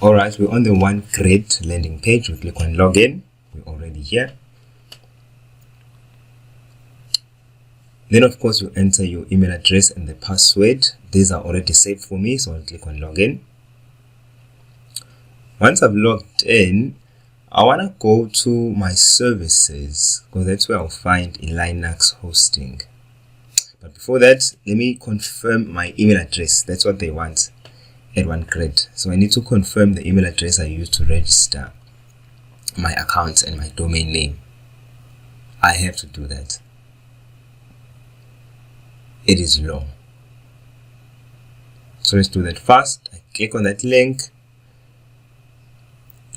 Alright, we're on the one grid landing page. We click on login. We're already here. Then of course you enter your email address and the password. These are already saved for me, so I'll click on login. Once I've logged in, I want to go to my services because that's where I'll find a Linux hosting. But before that, let me confirm my email address. That's what they want at one grid. So I need to confirm the email address I used to register my account and my domain name. I have to do that. It is long. So let's do that first. I click on that link.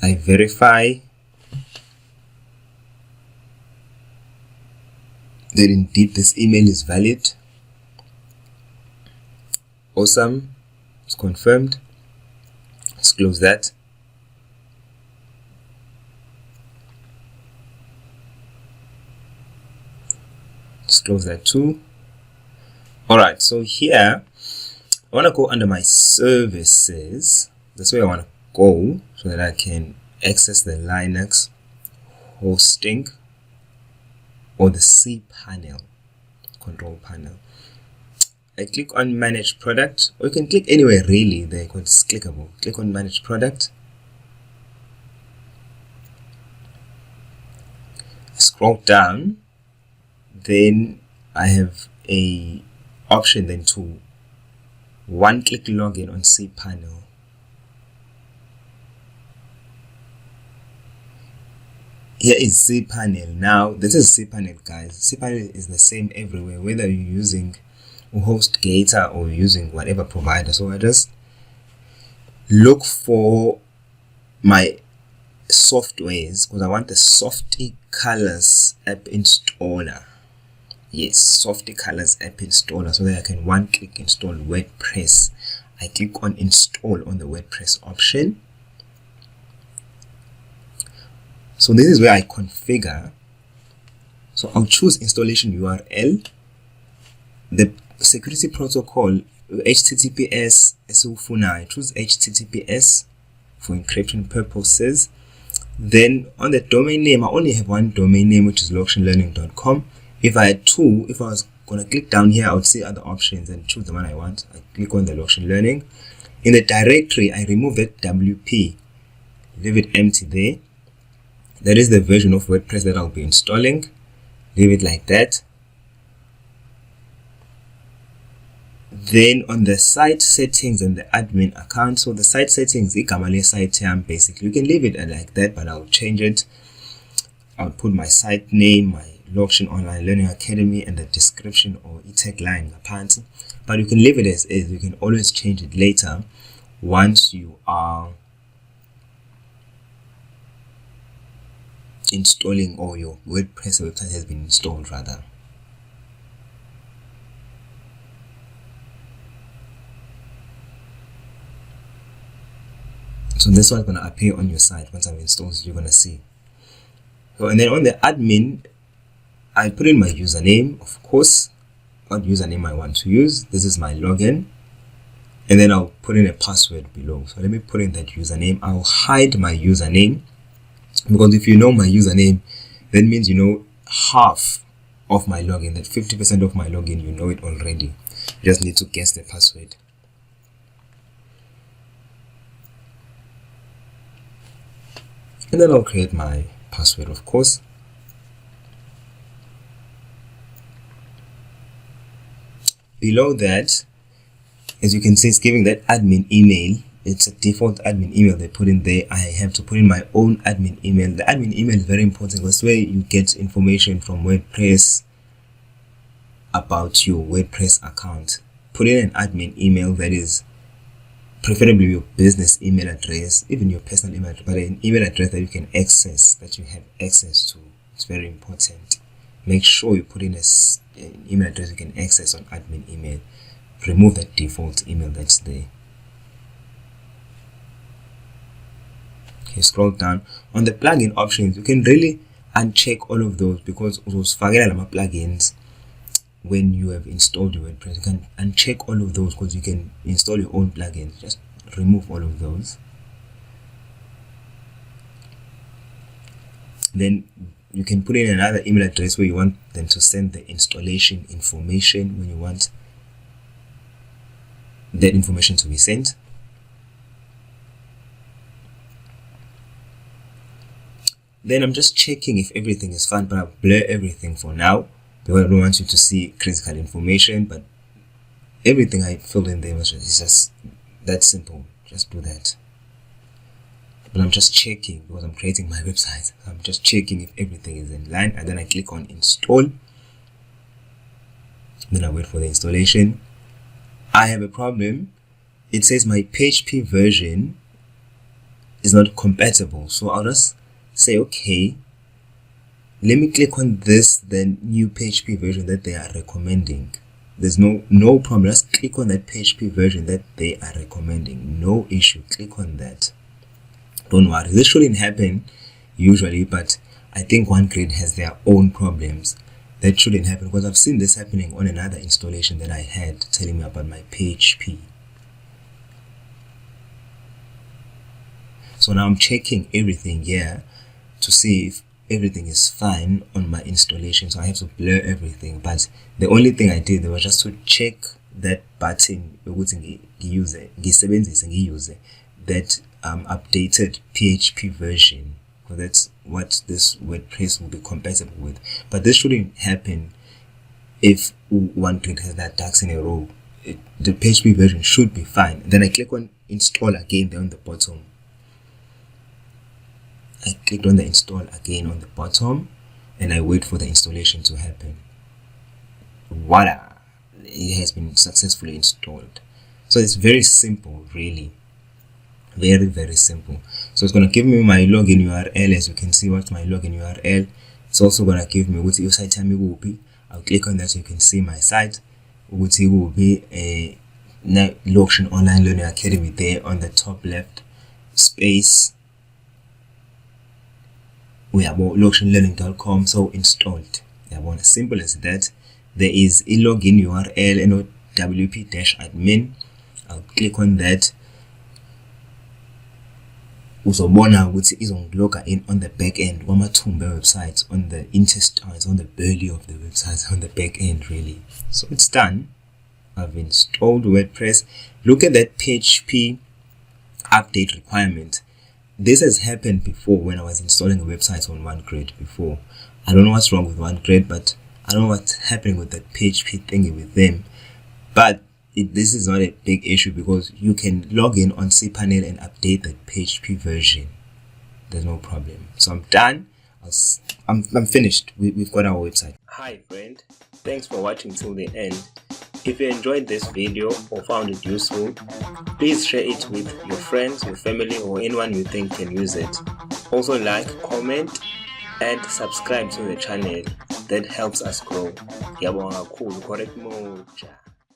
I verify that indeed this email is valid. Awesome. It's confirmed. Let's close that. Let's close that too. Alright, so here I want to go under my services. That's where I want to go so that I can access the Linux hosting or the cPanel control panel. I click on manage product, or you can click anywhere really there because it's clickable. Click on manage product. Scroll down, then I have a option then to one-click login on cPanel. Here is cPanel. Now this is cPanel, guys. cPanel is the same everywhere, whether you're using HostGator or using whatever provider. So I just look for my softwares because I want the Softy Colors app installer. Yes, Softy Colors app installer, so that I can one-click install WordPress. I click on install on the WordPress option. So this is where I configure. So I'll choose installation URL, the security protocol, HTTPS. I choose HTTPS for encryption purposes. Then on the domain name, I only have one domain name, which is logshinlearning.com. If I had two, if I was gonna click down here, I would see other options and choose the one I want. I click on the Logshin Learning. In the directory, I remove that WP, leave it empty there. That is the version of WordPress that I'll be installing. Leave it like that. Then on the site settings and the admin account, so the site settings, basically you can leave it like that, but I'll change it. I'll put my site name, my Logshin Online Learning Academy, and the description or tagline apart. But you can leave it as is. You can always change it later once you are installing, or your WordPress website has been installed rather. So this one's going to appear on your site once I've installed it. You're going to see. So, and then on the admin, I put in my username, of course, what username I want to use. This is my login, and then I'll put in a password below. So let me put in that username. I'll hide my username, because if you know my username, that means you know half of my login. That 50% of my login, you know it already. You just need to guess the password. And then I'll create my password, of course. Below that, as you can see, it's giving that admin email. It's a default admin email they put in there. I have to put in my own admin email. The admin email is very important because it's where you get information from WordPress about your WordPress account. Put in an admin email that is preferably your business email address, even your personal email address, but an email address that you can access, that you have access to. It's very important. Make sure you put in an email address you can access on admin email. Remove that default email that's there. Okay, scroll down. On the plugin options, you can really uncheck all of those, because those plugins when you have installed your WordPress. You can uncheck all of those because you can install your own plugins. Just remove all of those. Then you can put in another email address where you want them to send the installation information when you want that information to be sent. Then I'm just checking if everything is fine, but I'll blur everything for now because I don't want you to see critical information. But everything I filled in there is just that simple. Just do that. But I'm just checking because I'm creating my website. I'm just checking if everything is in line, and then I click on install. Then I wait for the installation. I have a problem. It says my PHP version is not compatible, so I'll just say okay, let me click on this, the new PHP version that they are recommending. There's no problem. Just click on that PHP version that they are recommending. No issue. Click on that. Don't worry, this shouldn't happen usually, but I think OneGrid has their own problems. That shouldn't happen because I've seen this happening on another installation that I had telling me about my PHP. So now I'm checking everything here to see if everything is fine on my installation. So I have to blur everything, but the only thing I did was just to check that button that updated PHP version, because that's what this WordPress will be compatible with. But this shouldn't happen if OneGrid has that ducks in a row. The PHP version should be fine. Then I click on install again there on the bottom. I clicked on the install again on the bottom, and I wait for the installation to happen. Voila! It has been successfully installed. So it's very simple, really. Very, very simple. So it's going to give me my login URL. As you can see, what's my login URL. It's also going to give me what your site will be. I'll click on that so you can see my site. What it will be a Location Online Learning Academy there on the top left space. We have locationlearning.com, so installed. As simple as that. There is a login URL and wp-admin. I'll click on that. Uzobona ukuthi izongilogga in on the back end wamathumbe website, on the intestines, on the belly of the website, on the back end really. So it's done. I've installed WordPress. Look at that PHP update requirement. This has happened before when I was installing a website on OneGrid before. I don't know what's wrong with OneGrid, but I don't know what's happening with that PHP thingy with them. But this is not a big issue because you can log in on cPanel and update that PHP version. There's no problem. So I'm done. I'm finished. We've got our website. Hi friend, thanks for watching till the end. If you enjoyed this video or found it useful, please share it with your friends, your family, or anyone you think can use it. Also like, comment, and subscribe to the channel. That helps us grow. Yabonga kakhulu, correct moja.